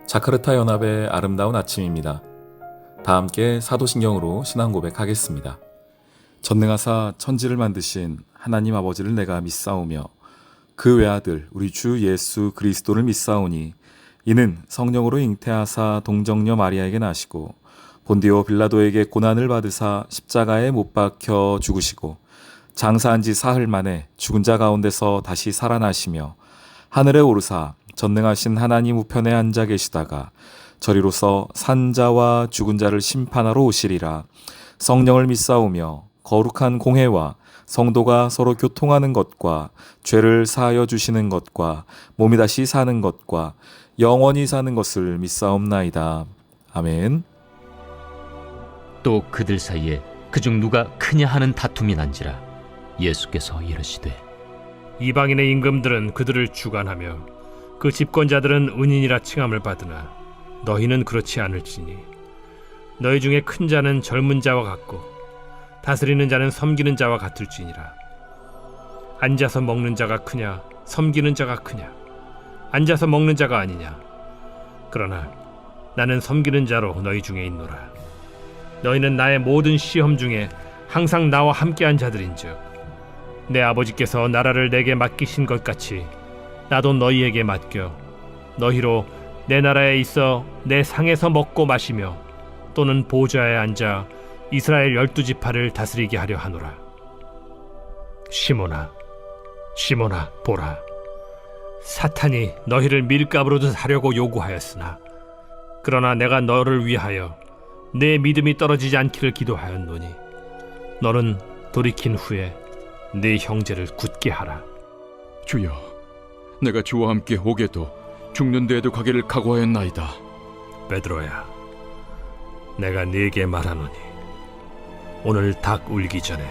자카르타 연합의 아름다운 아침입니다. 다 함께 사도신경으로 신앙 고백하겠습니다. 전능하사 천지를 만드신 하나님 아버지를 내가 믿사오며 그 외아들 우리 주 예수 그리스도를 믿사오니 이는 성령으로 잉태하사 동정녀 마리아에게 나시고 본디오 빌라도에게 고난을 받으사 십자가에 못 박혀 죽으시고 장사한 지 사흘 만에 죽은 자 가운데서 다시 살아나시며 하늘에 오르사 전능하신 하나님 우편에 앉아 계시다가 저리로서 산 자와 죽은 자를 심판하러 오시리라. 성령을 믿사오며 거룩한 공회와 성도가 서로 교통하는 것과 죄를 사하여 주시는 것과 몸이 다시 사는 것과 영원히 사는 것을 믿사옵나이다. 아멘. 또 그들 사이에 그중 누가 크냐 하는 다툼이 난지라 예수께서 이르시되 이방인의 임금들은 그들을 주관하며 그 집권자들은 은인이라 칭함을 받으나 너희는 그렇지 않을지니 너희 중에 큰 자는 젊은 자와 같고 다스리는 자는 섬기는 자와 같을지니라. 앉아서 먹는 자가 크냐 섬기는 자가 크냐? 앉아서 먹는 자가 아니냐? 그러나 나는 섬기는 자로 너희 중에 있노라. 너희는 나의 모든 시험 중에 항상 나와 함께한 자들인즉 내 아버지께서 나라를 내게 맡기신 것 같이 나도 너희에게 맡겨 너희로 내 나라에 있어 내 상에서 먹고 마시며 또는 보좌에 앉아 이스라엘 12지파를 다스리게 하려 하노라. 시몬아, 시몬아, 보라. 사탄이 너희를 밀가부르듯 하려고 요구하였으나 그러나 내가 너를 위하여 내 믿음이 떨어지지 않기를 기도하였노니 너는 돌이킨 후에 네 형제를 굳게 하라. 주여, 내가 주와 함께 오게도 죽는 데에도 가기를 각오하였나이다. 베드로야, 내가 네게 말하노니 오늘 닭 울기 전에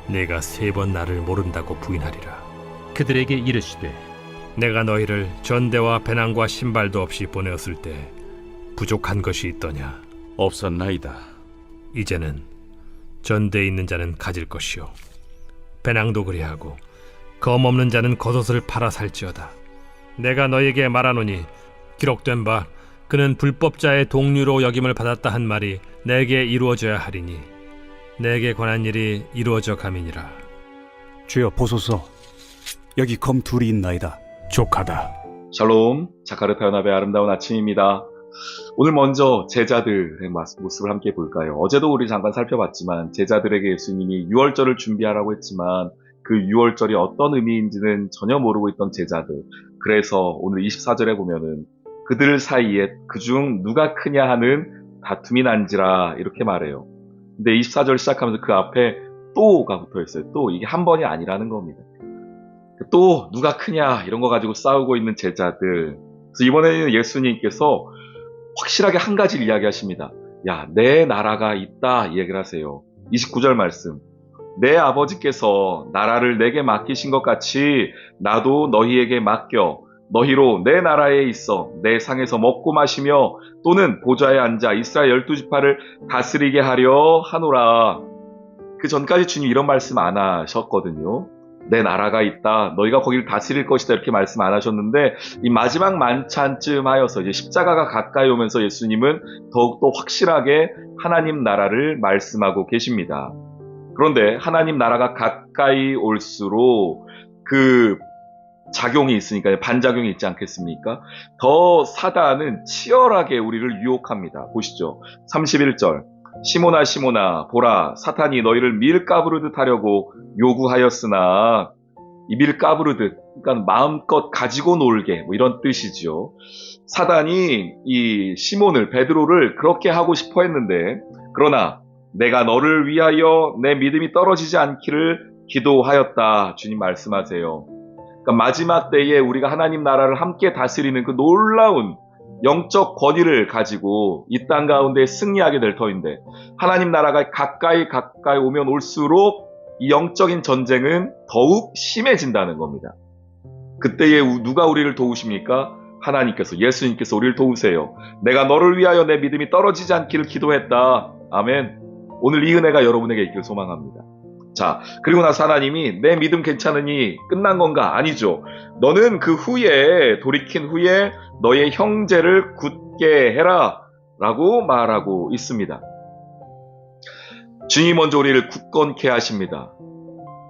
네가 3번 나를 모른다고 부인하리라. 그들에게 이르시되 내가 너희를 전대와 배낭과 신발도 없이 보내었을 때 부족한 것이 있더냐? 없었나이다. 이제는 전대에 있는 자는 가질 것이요 배낭도 그리하고 검 없는 자는 겉옷을 팔아 살지어다. 내가 너에게 말하노니 기록된 바 그는 불법자의 동류로 여김을 받았다 한 말이 내게 이루어져야 하리니 내게 관한 일이 이루어져 감이니라. 주여 보소서, 여기 검 둘이 있나이다. 족하다. 샬롬, 자카르타 연합의 아름다운 아침입니다. 오늘 먼저 제자들의 모습을 함께 볼까요? 어제도 우리 잠깐 살펴봤지만 제자들에게 예수님이 유월절을 준비하라고 했지만 그 유월절이 어떤 의미인지는 전혀 모르고 있던 제자들. 그래서 오늘 24절에 보면은 그들 사이에 그중 누가 크냐 하는 다툼이 난지라 이렇게 말해요. 근데 24절 시작하면서 그 앞에 또가 붙어 있어요. 또, 이게 한 번이 아니라는 겁니다. 또 누가 크냐 이런 거 가지고 싸우고 있는 제자들. 그래서 이번에는 예수님께서 확실하게 한 가지를 이야기하십니다. 야, 내 나라가 있다 이 얘기를 하세요. 29절 말씀. 내 아버지께서 나라를 내게 맡기신 것 같이 나도 너희에게 맡겨 너희로 내 나라에 있어 내 상에서 먹고 마시며 또는 보좌에 앉아 이스라엘 12지파를 다스리게 하려 하노라. 그 전까지 주님 이런 말씀 안 하셨거든요. 내 나라가 있다, 너희가 거기를 다스릴 것이다 이렇게 말씀 안 하셨는데 이 마지막 만찬쯤 하여서 이제 십자가가 가까이 오면서 예수님은 더욱더 확실하게 하나님 나라를 말씀하고 계십니다. 그런데 하나님 나라가 가까이 올수록 그 작용이 있으니까 반작용이 있지 않겠습니까? 더 사단은 치열하게 우리를 유혹합니다. 보시죠. 31절. 시몬아 시몬아 보라 사탄이 너희를 밀가부르듯 하려고 요구하였으나 이 밀가부르듯 그러니까 마음껏 가지고 놀게 뭐 이런 뜻이죠. 사단이 이 시몬을 베드로를 그렇게 하고 싶어 했는데 그러나 내가 너를 위하여 내 믿음이 떨어지지 않기를 기도하였다. 주님 말씀하세요. 그러니까 마지막 때에 우리가 하나님 나라를 함께 다스리는 그 놀라운 영적 권위를 가지고 이 땅 가운데 승리하게 될 터인데 하나님 나라가 가까이 오면 올수록 이 영적인 전쟁은 더욱 심해진다는 겁니다. 그때에 누가 우리를 도우십니까? 하나님께서, 예수님께서 우리를 도우세요. 내가 너를 위하여 내 믿음이 떨어지지 않기를 기도했다. 아멘. 오늘 이 은혜가 여러분에게 있기를 소망합니다. 자, 그리고 나서 하나님이 내 믿음 괜찮으니 끝난 건가? 아니죠. 너는 그 후에 돌이킨 후에 너의 형제를 굳게 해라 라고 말하고 있습니다. 주님이 먼저 우리를 굳건케 하십니다.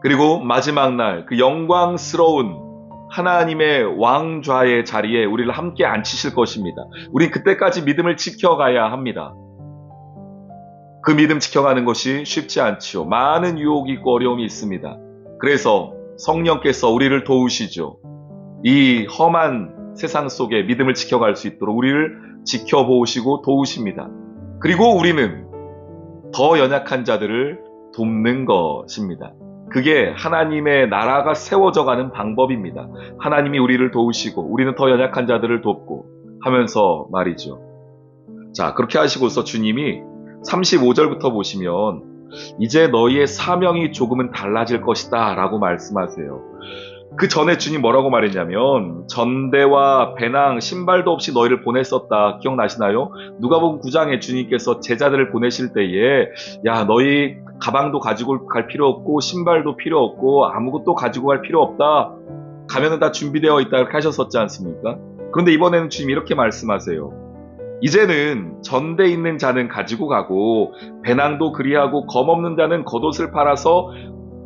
그리고 마지막 날 그 영광스러운 하나님의 왕좌의 자리에 우리를 함께 앉히실 것입니다. 우린 그때까지 믿음을 지켜가야 합니다. 그 믿음 지켜가는 것이 쉽지 않지요. 많은 유혹이 있고 어려움이 있습니다. 그래서 성령께서 우리를 도우시죠. 이 험한 세상 속에 믿음을 지켜갈 수 있도록 우리를 지켜보시고 도우십니다. 그리고 우리는 더 연약한 자들을 돕는 것입니다. 그게 하나님의 나라가 세워져 가는 방법입니다. 하나님이 우리를 도우시고 우리는 더 연약한 자들을 돕고 하면서 말이죠. 자, 그렇게 하시고서 주님이 35절부터 보시면 이제 너희의 사명이 조금은 달라질 것이다 라고 말씀하세요. 그 전에 주님 뭐라고 말했냐면 전대와 배낭, 신발도 없이 너희를 보냈었다. 기억나시나요? 누가복음 9장에 주님께서 제자들을 보내실 때에 야, 너희 가방도 가지고 갈 필요 없고 신발도 필요 없고 아무것도 가지고 갈 필요 없다. 가면은 다 준비되어 있다 이렇게 하셨었지 않습니까? 그런데 이번에는 주님이 이렇게 말씀하세요. 이제는 전대 있는 자는 가지고 가고 배낭도 그리하고 검 없는 자는 겉옷을 팔아서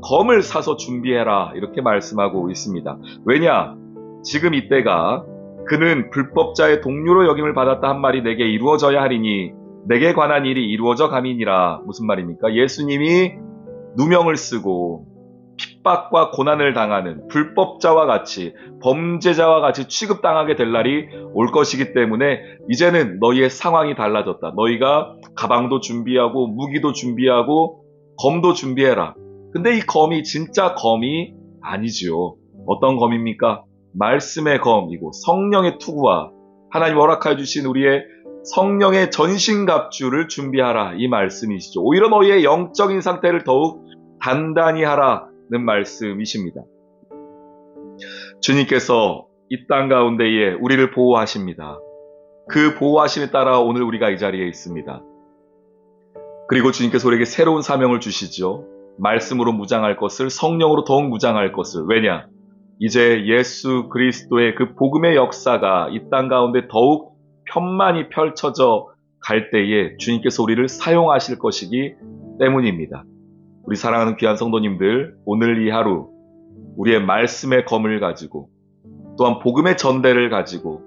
검을 사서 준비해라 이렇게 말씀하고 있습니다. 왜냐? 지금 이때가 그는 불법자의 동료로 여김을 받았다 한 말이 내게 이루어져야 하리니 내게 관한 일이 이루어져 가민이라. 무슨 말입니까? 예수님이 누명을 쓰고 핍박과 고난을 당하는 불법자와 같이 범죄자와 같이 취급당하게 될 날이 올 것이기 때문에 이제는 너희의 상황이 달라졌다. 너희가 가방도 준비하고 무기도 준비하고 검도 준비해라. 근데 이 검이 진짜 검이 아니죠. 어떤 검입니까? 말씀의 검이고 성령의 투구와 하나님 허락해 주신 우리의 성령의 전신갑주를 준비하라 이 말씀이시죠. 오히려 너희의 영적인 상태를 더욱 단단히 하라는 말씀이십니다. 주님께서 이 땅 가운데에 우리를 보호하십니다. 그 보호하심에 따라 오늘 우리가 이 자리에 있습니다. 그리고 주님께서 우리에게 새로운 사명을 주시죠. 말씀으로 무장할 것을, 성령으로 더욱 무장할 것을. 왜냐? 이제 예수 그리스도의 그 복음의 역사가 이 땅 가운데 더욱 편만히 펼쳐져 갈 때에 주님께서 우리를 사용하실 것이기 때문입니다. 우리 사랑하는 귀한 성도님들, 오늘 이 하루 우리의 말씀의 검을 가지고 또한 복음의 전대를 가지고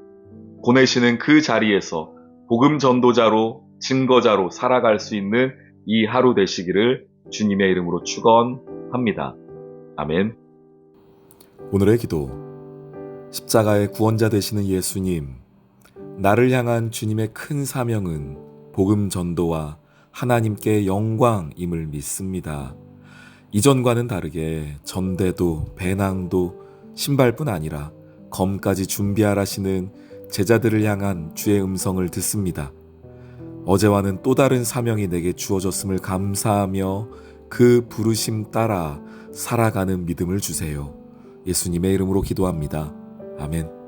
보내시는 그 자리에서 복음 전도자로, 증거자로 살아갈 수 있는 이 하루 되시기를 주님의 이름으로 축원합니다. 아멘. 오늘의 기도. 십자가의 구원자 되시는 예수님, 나를 향한 주님의 큰 사명은 복음 전도와 하나님께 영광임을 믿습니다. 이전과는 다르게 전대도 배낭도 신발뿐 아니라 검까지 준비하라시는 제자들을 향한 주의 음성을 듣습니다. 어제와는 또 다른 사명이 내게 주어졌음을 감사하며 그 부르심 따라 살아가는 믿음을 주세요. 예수님의 이름으로 기도합니다. 아멘.